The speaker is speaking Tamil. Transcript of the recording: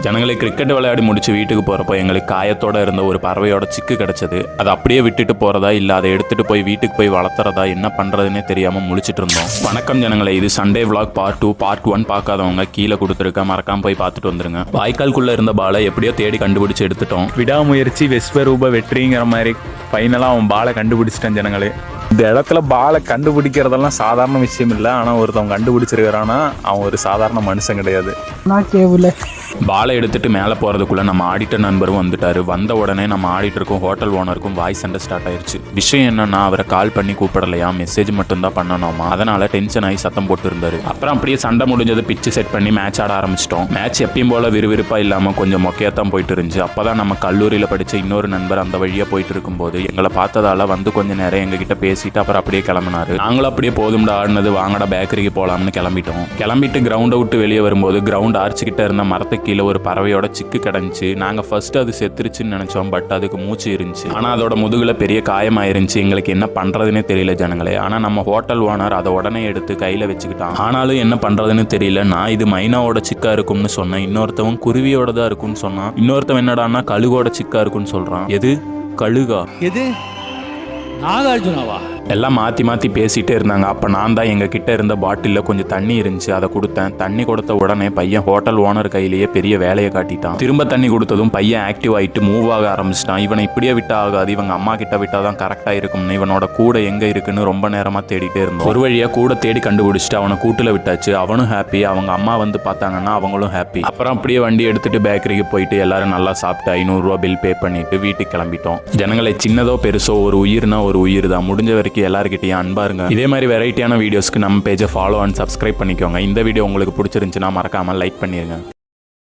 ஜனங்களை கிரிக்கெட் விளையாடி முடிச்சு வீட்டுக்கு போகிறப்போ எங்களுக்கு காயத்தோட இருந்த ஒரு பறவையோட சிக்கு கிடச்சது. அதை அப்படியே விட்டுட்டு போகிறதா இல்லை அதை எடுத்துகிட்டு போய் வீட்டுக்கு போய் வளர்த்துறதா என்ன பண்ணுறதுன்னே தெரியாமல் முழிச்சிட்டு இருந்தோம். வணக்கம் ஜனங்களை, இது சண்டே விளாக் பார்ட் 2. பார்ட் 1 பார்க்காதவங்க கீழே கொடுத்துருக்க மறக்காம போய் பார்த்துட்டு வந்துருங்க. வாய்க்கால்குள்ளே இருந்த பாலை எப்படியோ தேடி கண்டுபிடிச்சு எடுத்துட்டோம். விடாமுயற்சி விஸ்வரூப வெற்றிங்கிற மாதிரி ஃபைனலாக அவன் பாலை கண்டுபிடிச்சிட்டான். ஜனங்களே, இந்த இடத்துல பாலை கண்டுபிடிக்கிறதெல்லாம் சாதாரண விஷயம் இல்லை. ஆனால் ஒருத்தவங்க கண்டுபிடிச்சிருக்கிறான்னா அவன் ஒரு சாதாரண மனுஷன் கிடையாது. பாலை எடுத்துட்டு மேலே போகிறதுக்குள்ளே நம்ம ஆடிட்டர் நண்பரும் வந்துட்டாரு. வந்த உடனே நம்ம ஆடிட்டருக்கும் ஹோட்டல் ஓனருக்கும் வாய்ஸ் சண்டை ஸ்டார்ட் ஆயிடுச்சு. விஷயம் என்னன்னா, அவரை கால் பண்ணி கூப்பிடலையா, மெசேஜ் மட்டும்தான் பண்ணணுமா. அதனால டென்ஷன் ஆகி சத்தம் போட்டு இருந்தாரு. அப்புறம் அப்படியே சண்டை முடிஞ்சது பிச்சு செட் பண்ணி மேட்ச் ஆட ஆரம்பிச்சிட்டோம். மேட்ச் எப்பயும் போல விறுவிறுப்பாக இல்லாமல் கொஞ்சம் மொக்கையாத்தான் போயிட்டு இருந்துச்சு. அப்போதான் நம்ம கல்லூரியில் படித்த இன்னொரு நண்பர் அந்த வழியாக போயிட்டு இருக்கும்போது எங்களை பார்த்ததால வந்து கொஞ்சம் நேரம் எங்ககிட்ட பேசிட்டு அப்புறம் அப்படியே கிளம்பினாரு. நாங்களும் அப்படியே போதும்டா ஆடினது, வாங்கடா பேக்கரிக்கு போகலாம்னு கிளம்பிட்டு கிரவுண்டை விட்டு வெளியே வரும்போது கிரவுண்ட் ஆர்ச்சு கிட்ட இருந்த மரத்துக்கு கீழே ஒரு பறவையோட சிக்கு கிடந்துச்சு. நாங்கள் ஃபர்ஸ்ட் அது செத்துருச்சுன்னு நினைச்சோம். பட் அதுக்கு மூச்சு இருந்துச்சு. ஆனால் அதோட முதுகுல பெரிய காயமாயிருந்துச்சு. எங்களுக்கு என்ன பண்றதுன்னு தெரியல ஜனங்களே. ஆனால் நம்ம ஹோட்டல் ஓனர் அதை உடனே எடுத்து கையில வச்சுக்கிட்டான். ஆனாலும் என்ன பண்றதுன்னு தெரியல. நான் இது மைனாவோட சிக்கா இருக்கும்னு சொன்னேன். இன்னொருத்தவன் குருவியோட தான் இருக்கும்னு சொன்னான். இன்னொருத்தவன் என்னடான்னா கழுகோட சிக்கா இருக்குன்னு சொல்றான். எது கழுகா? எது நாகார்ஜுனாவா? எல்லாம் மாற்றி மாற்றி பேசிகிட்டே இருந்தாங்க. அப்போ நான் தான் எங்கள் கிட்ட இருந்த பாட்டிலில் கொஞ்சம் தண்ணி இருந்துச்சு, அதை கொடுத்தேன். தண்ணி கொடுத்த உடனே பையன் ஹோட்டல் ஓனர் கையிலேயே பெரிய வேலையை காட்டிட்டான். திரும்ப தண்ணி கொடுத்ததும் பையன் ஆக்டிவ் ஆகிட்டு மூவ் ஆக ஆரம்பிச்சிட்டான். இவனை இப்படியே விட்டா ஆகாது, இவங்க அம்மா கிட்ட விட்டால் தான் கரெக்டாக இருக்கும்னு இவனோட கூட எங்கே இருக்குன்னு ரொம்ப நேரமாக தேடிட்டே இருந்தோம். ஒரு வழியாக கூட தேடி கண்டுபிடிச்சிட்டு அவனை கூட்டில் விட்டாச்சு. அவனும் ஹாப்பி, அவங்க அம்மா வந்து பார்த்தாங்கன்னா அவங்களும் ஹாப்பி. அப்புறம் அப்படியே வண்டி எடுத்துகிட்டு பேக்கரிக்கு போயிட்டு எல்லாரும் நல்லா சாப்பிட்டு 500 ரூபா பில் பே பண்ணிட்டு வீட்டுக்கு கிளம்பிட்டோம். ஜனங்களை சின்னதோ பெருசோ ஒரு உயிர்னா ஒரு உயிர் தான். முடிஞ்ச வரைக்கும் எல்லாருக்கிட்டையும் அன்பா இருங்க. இதே மாதிரி வெரைட்டியான வீடியோஸ்க்கு நம்ம பேஜை ஃபாலோ அண்ட் சப்ஸ்கிரைப் பண்ணிக்கோங்க. இந்த வீடியோ உங்களுக்கு பிடிச்சிருந்துச்சுன்னா மறக்காம லைக் பண்ணிருங்க.